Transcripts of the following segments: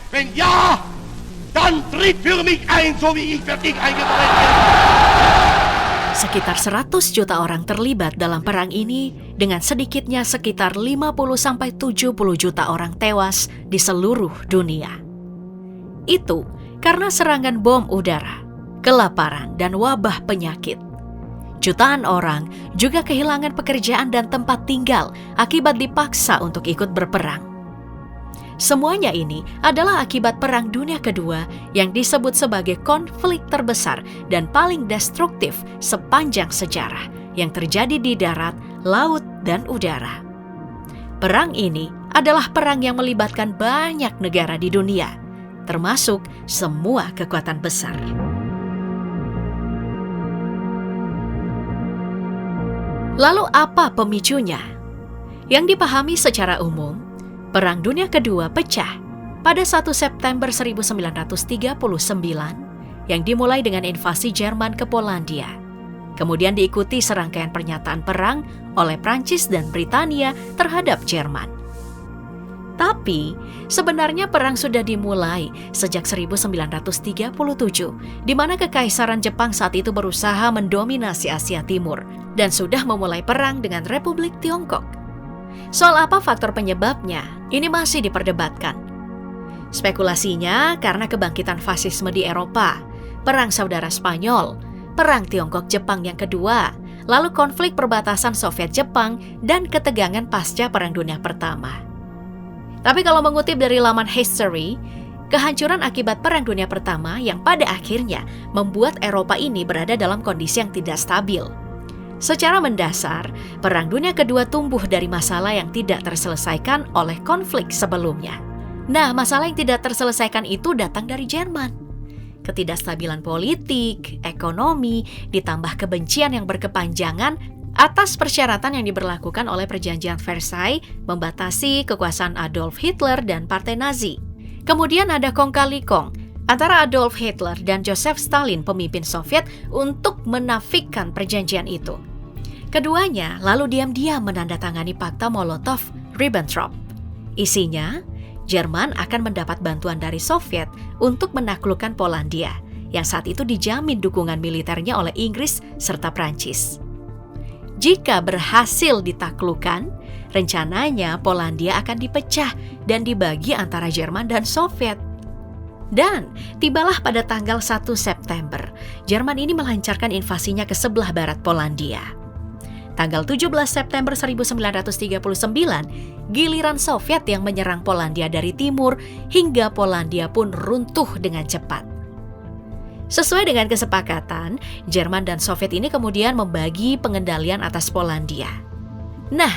Wenn ja, dann tritt für mich ein, so wie ich für dich eingetreten bin. Sekitar 100 juta orang terlibat dalam perang ini dengan sedikitnya sekitar 50-70 juta orang tewas di seluruh dunia. Itu karena serangan bom udara, kelaparan, dan wabah penyakit. Jutaan orang juga kehilangan pekerjaan dan tempat tinggal akibat dipaksa untuk ikut berperang. Semuanya ini adalah akibat Perang Dunia Kedua yang disebut sebagai konflik terbesar dan paling destruktif sepanjang sejarah yang terjadi di darat, laut, dan udara. Perang ini adalah perang yang melibatkan banyak negara di dunia, termasuk semua kekuatan besar. Lalu apa pemicunya? Yang dipahami secara umum, Perang Dunia Kedua pecah pada 1 September 1939 yang dimulai dengan invasi Jerman ke Polandia. Kemudian diikuti serangkaian pernyataan perang oleh Prancis dan Britania terhadap Jerman. Tapi sebenarnya perang sudah dimulai sejak 1937, di mana Kekaisaran Jepang saat itu berusaha mendominasi Asia Timur dan sudah memulai perang dengan Republik Tiongkok. Soal apa faktor penyebabnya, ini masih diperdebatkan. Spekulasinya karena kebangkitan fasisme di Eropa, Perang Saudara Spanyol, Perang Tiongkok-Jepang yang kedua, lalu konflik perbatasan Soviet-Jepang, dan ketegangan pasca Perang Dunia Pertama. Tapi kalau mengutip dari laman History, kehancuran akibat Perang Dunia Pertama yang pada akhirnya membuat Eropa ini berada dalam kondisi yang tidak stabil. Secara mendasar, Perang Dunia Kedua tumbuh dari masalah yang tidak terselesaikan oleh konflik sebelumnya. Nah, masalah yang tidak terselesaikan itu datang dari Jerman. Ketidakstabilan politik, ekonomi, ditambah kebencian yang berkepanjangan atas persyaratan yang diberlakukan oleh Perjanjian Versailles membatasi kekuasaan Adolf Hitler dan Partai Nazi. Kemudian ada kong kali kong antara Adolf Hitler dan Joseph Stalin, pemimpin Soviet, untuk menafikan perjanjian itu. Keduanya lalu diam-diam menandatangani Fakta Molotov-Ribbentrop. Isinya, Jerman akan mendapat bantuan dari Soviet untuk menaklukkan Polandia, yang saat itu dijamin dukungan militernya oleh Inggris serta Prancis. Jika berhasil ditaklukkan, rencananya Polandia akan dipecah dan dibagi antara Jerman dan Soviet. Dan tibalah pada tanggal 1 September, Jerman ini melancarkan invasinya ke sebelah barat Polandia. Tanggal 17 September 1939, giliran Soviet yang menyerang Polandia dari timur hingga Polandia pun runtuh dengan cepat. Sesuai dengan kesepakatan, Jerman dan Soviet ini kemudian membagi pengendalian atas Polandia. Nah,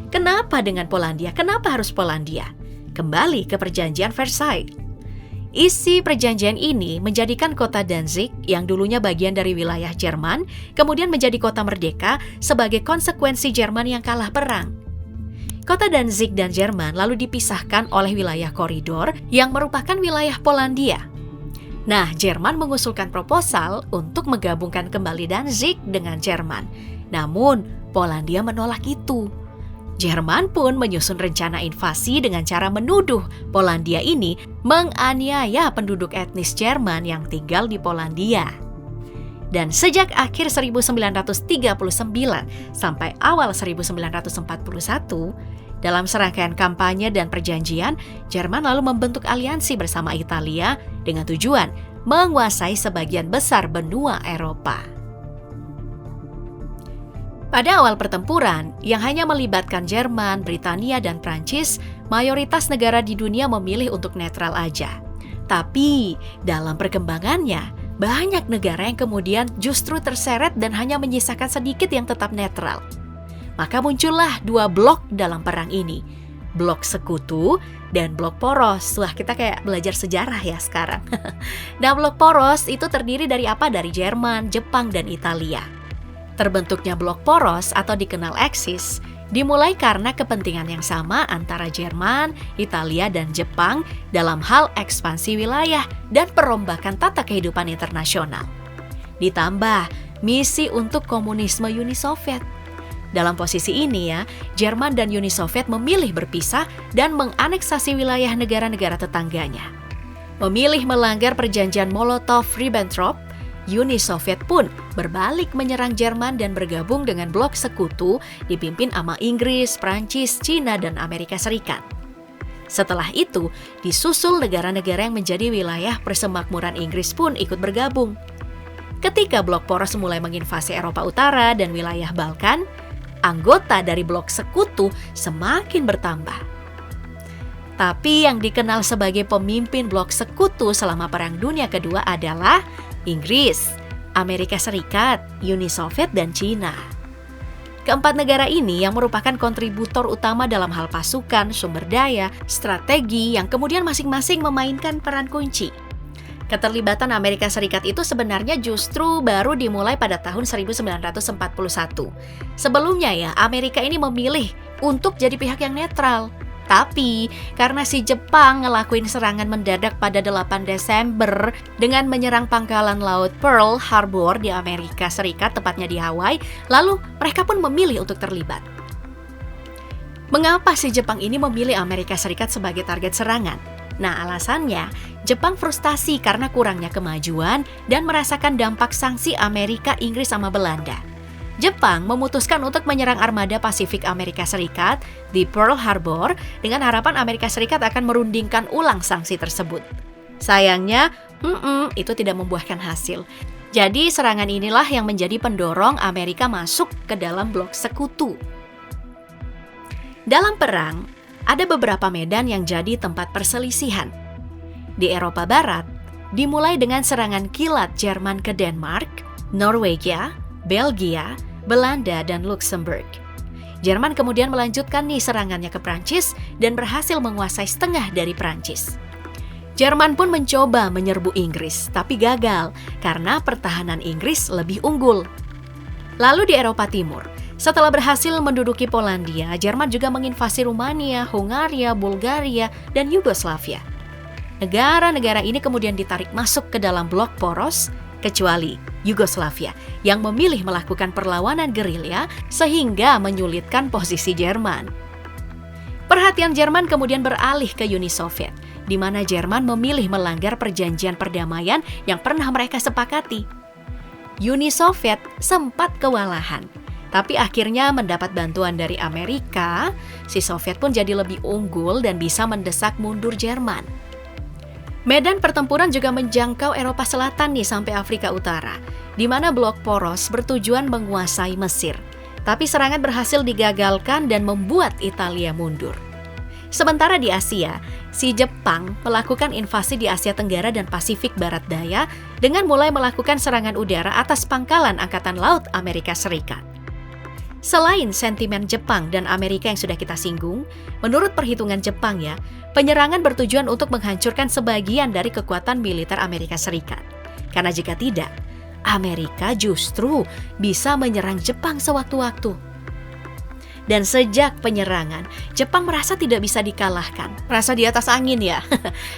kenapa dengan Polandia? Kenapa harus Polandia? Kembali ke Perjanjian Versailles. Isi perjanjian ini menjadikan kota Danzig yang dulunya bagian dari wilayah Jerman, kemudian menjadi kota merdeka sebagai konsekuensi Jerman yang kalah perang. Kota Danzig dan Jerman lalu dipisahkan oleh wilayah koridor yang merupakan wilayah Polandia. Nah, Jerman mengusulkan proposal untuk menggabungkan kembali Danzig dengan Jerman. Namun, Polandia menolak itu. Jerman pun menyusun rencana invasi dengan cara menuduh Polandia ini menganiaya penduduk etnis Jerman yang tinggal di Polandia. Dan sejak akhir 1939 sampai awal 1941, dalam serangkaian kampanye dan perjanjian, Jerman lalu membentuk aliansi bersama Italia dengan tujuan menguasai sebagian besar benua Eropa. Pada awal pertempuran, yang hanya melibatkan Jerman, Britania, dan Prancis, mayoritas negara di dunia memilih untuk netral aja. Tapi, dalam perkembangannya, banyak negara yang kemudian justru terseret dan hanya menyisakan sedikit yang tetap netral. Maka muncullah dua blok dalam perang ini, blok sekutu dan blok poros. Wah, kita kayak belajar sejarah ya sekarang. Nah, blok poros itu terdiri dari apa? Dari Jerman, Jepang, dan Italia. Terbentuknya blok poros atau dikenal Axis dimulai karena kepentingan yang sama antara Jerman, Italia, dan Jepang dalam hal ekspansi wilayah dan perombakan tata kehidupan internasional. Ditambah misi untuk komunisme Uni Soviet. Dalam posisi ini ya, Jerman dan Uni Soviet memilih berpisah dan menganeksasi wilayah negara-negara tetangganya. memilih melanggar perjanjian Molotov-Ribbentrop, Uni Soviet pun berbalik menyerang Jerman dan bergabung dengan blok sekutu dipimpin sama Inggris, Prancis, Cina, dan Amerika Serikat. Setelah itu, disusul negara-negara yang menjadi wilayah persemakmuran Inggris pun ikut bergabung. Ketika blok poros mulai menginvasi Eropa Utara dan wilayah Balkan, anggota dari blok sekutu semakin bertambah. Tapi yang dikenal sebagai pemimpin blok sekutu selama Perang Dunia Kedua adalah Inggris, Amerika Serikat, Uni Soviet, dan Cina. Keempat negara ini yang merupakan kontributor utama dalam hal pasukan, sumber daya, strategi yang kemudian masing-masing memainkan peran kunci. Keterlibatan Amerika Serikat itu sebenarnya justru baru dimulai pada tahun 1941. Sebelumnya ya, Amerika ini memilih untuk jadi pihak yang netral. Tapi, karena si Jepang ngelakuin serangan mendadak pada 8 Desember dengan menyerang pangkalan laut Pearl Harbor di Amerika Serikat, tepatnya di Hawaii, lalu mereka pun memilih untuk terlibat. Mengapa si Jepang ini memilih Amerika Serikat sebagai target serangan? Nah, alasannya, Jepang frustasi karena kurangnya kemajuan dan merasakan dampak sanksi Amerika, Inggris, sama Belanda. Jepang memutuskan untuk menyerang armada Pasifik Amerika Serikat di Pearl Harbor dengan harapan Amerika Serikat akan merundingkan ulang sanksi tersebut. Sayangnya, itu tidak membuahkan hasil. Jadi serangan inilah yang menjadi pendorong Amerika masuk ke dalam blok sekutu. Dalam perang, ada beberapa medan yang jadi tempat perselisihan. Di Eropa Barat, dimulai dengan serangan kilat Jerman ke Denmark, Norwegia, Belgia, Belanda, dan Luxembourg. Jerman kemudian melanjutkan serangannya ke Prancis dan berhasil menguasai setengah dari Prancis. Jerman pun mencoba menyerbu Inggris, tapi gagal karena pertahanan Inggris lebih unggul. Lalu di Eropa Timur, setelah berhasil menduduki Polandia, Jerman juga menginvasi Rumania, Hungaria, Bulgaria, dan Yugoslavia. Negara-negara ini kemudian ditarik masuk ke dalam blok poros, kecuali Yugoslavia yang memilih melakukan perlawanan gerilya sehingga menyulitkan posisi Jerman. Perhatian Jerman kemudian beralih ke Uni Soviet, di mana Jerman memilih melanggar perjanjian perdamaian yang pernah mereka sepakati. Uni Soviet sempat kewalahan, tapi akhirnya mendapat bantuan dari Amerika. Si Soviet pun jadi lebih unggul dan bisa mendesak mundur Jerman. Medan pertempuran juga menjangkau Eropa Selatan sampai Afrika Utara, di mana blok poros bertujuan menguasai Mesir. Tapi serangan berhasil digagalkan dan membuat Italia mundur. Sementara di Asia, si Jepang melakukan invasi di Asia Tenggara dan Pasifik Barat Daya dengan mulai melakukan serangan udara atas pangkalan Angkatan Laut Amerika Serikat. Selain sentimen Jepang dan Amerika yang sudah kita singgung, menurut perhitungan Jepang penyerangan bertujuan untuk menghancurkan sebagian dari kekuatan militer Amerika Serikat. Karena jika tidak, Amerika justru bisa menyerang Jepang sewaktu-waktu. Dan sejak penyerangan, Jepang merasa tidak bisa dikalahkan. Merasa di atas angin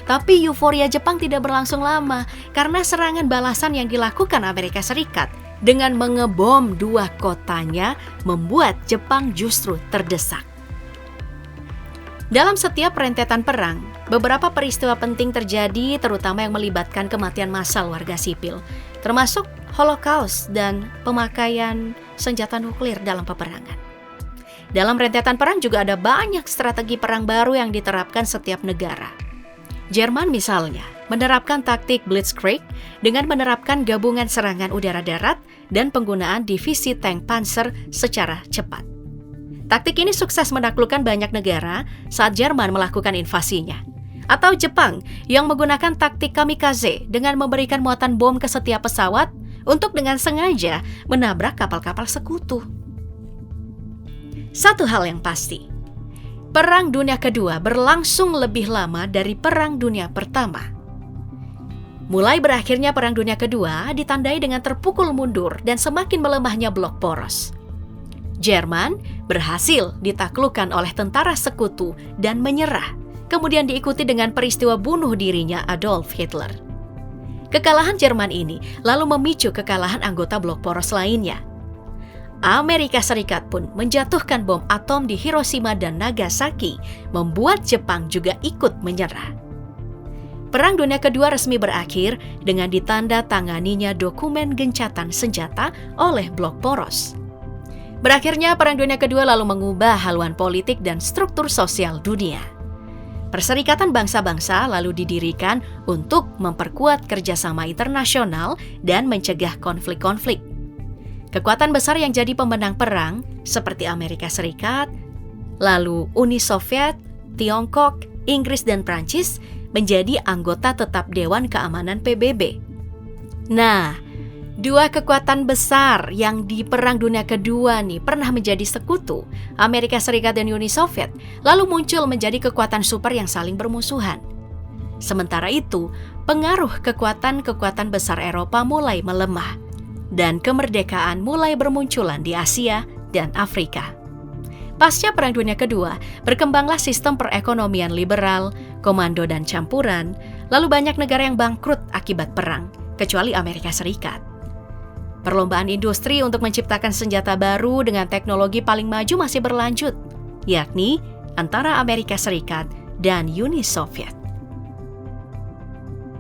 Tapi euforia Jepang tidak berlangsung lama karena serangan balasan yang dilakukan Amerika Serikat dengan mengebom 2 kotanya membuat Jepang justru terdesak. Dalam setiap rentetan perang, beberapa peristiwa penting terjadi terutama yang melibatkan kematian massal warga sipil, termasuk Holocaust dan pemakaian senjata nuklir dalam peperangan. Dalam rentetan perang juga ada banyak strategi perang baru yang diterapkan setiap negara. Jerman misalnya menerapkan taktik Blitzkrieg dengan menerapkan gabungan serangan udara-darat dan penggunaan divisi tank Panzer secara cepat. Taktik ini sukses menaklukkan banyak negara saat Jerman melakukan invasinya. Atau Jepang yang menggunakan taktik kamikaze dengan memberikan muatan bom ke setiap pesawat untuk dengan sengaja menabrak kapal-kapal sekutu. Satu hal yang pasti, Perang Dunia Kedua berlangsung lebih lama dari Perang Dunia Pertama. Mulai berakhirnya Perang Dunia Kedua ditandai dengan terpukul mundur dan semakin melemahnya blok poros. Jerman berhasil ditaklukkan oleh tentara sekutu dan menyerah, kemudian diikuti dengan peristiwa bunuh dirinya Adolf Hitler. Kekalahan Jerman ini lalu memicu kekalahan anggota blok poros lainnya. Amerika Serikat pun menjatuhkan bom atom di Hiroshima dan Nagasaki, membuat Jepang juga ikut menyerah. Perang Dunia Kedua resmi berakhir dengan ditanda-tanganinya dokumen gencatan senjata oleh blok poros. Berakhirnya Perang Dunia Kedua lalu mengubah haluan politik dan struktur sosial dunia. Perserikatan bangsa-bangsa lalu didirikan untuk memperkuat kerjasama internasional dan mencegah konflik-konflik. Kekuatan besar yang jadi pemenang perang seperti Amerika Serikat, lalu Uni Soviet, Tiongkok, Inggris dan Prancis menjadi anggota tetap Dewan Keamanan PBB. Nah, dua kekuatan besar yang di Perang Dunia Kedua nih pernah menjadi sekutu, Amerika Serikat dan Uni Soviet, lalu muncul menjadi kekuatan super yang saling bermusuhan. Sementara itu, pengaruh kekuatan-kekuatan besar Eropa mulai melemah, dan kemerdekaan mulai bermunculan di Asia dan Afrika. Pasca Perang Dunia Kedua, berkembanglah sistem perekonomian liberal, komando dan campuran, lalu banyak negara yang bangkrut akibat perang, kecuali Amerika Serikat. Perlombaan industri untuk menciptakan senjata baru dengan teknologi paling maju masih berlanjut, yakni antara Amerika Serikat dan Uni Soviet.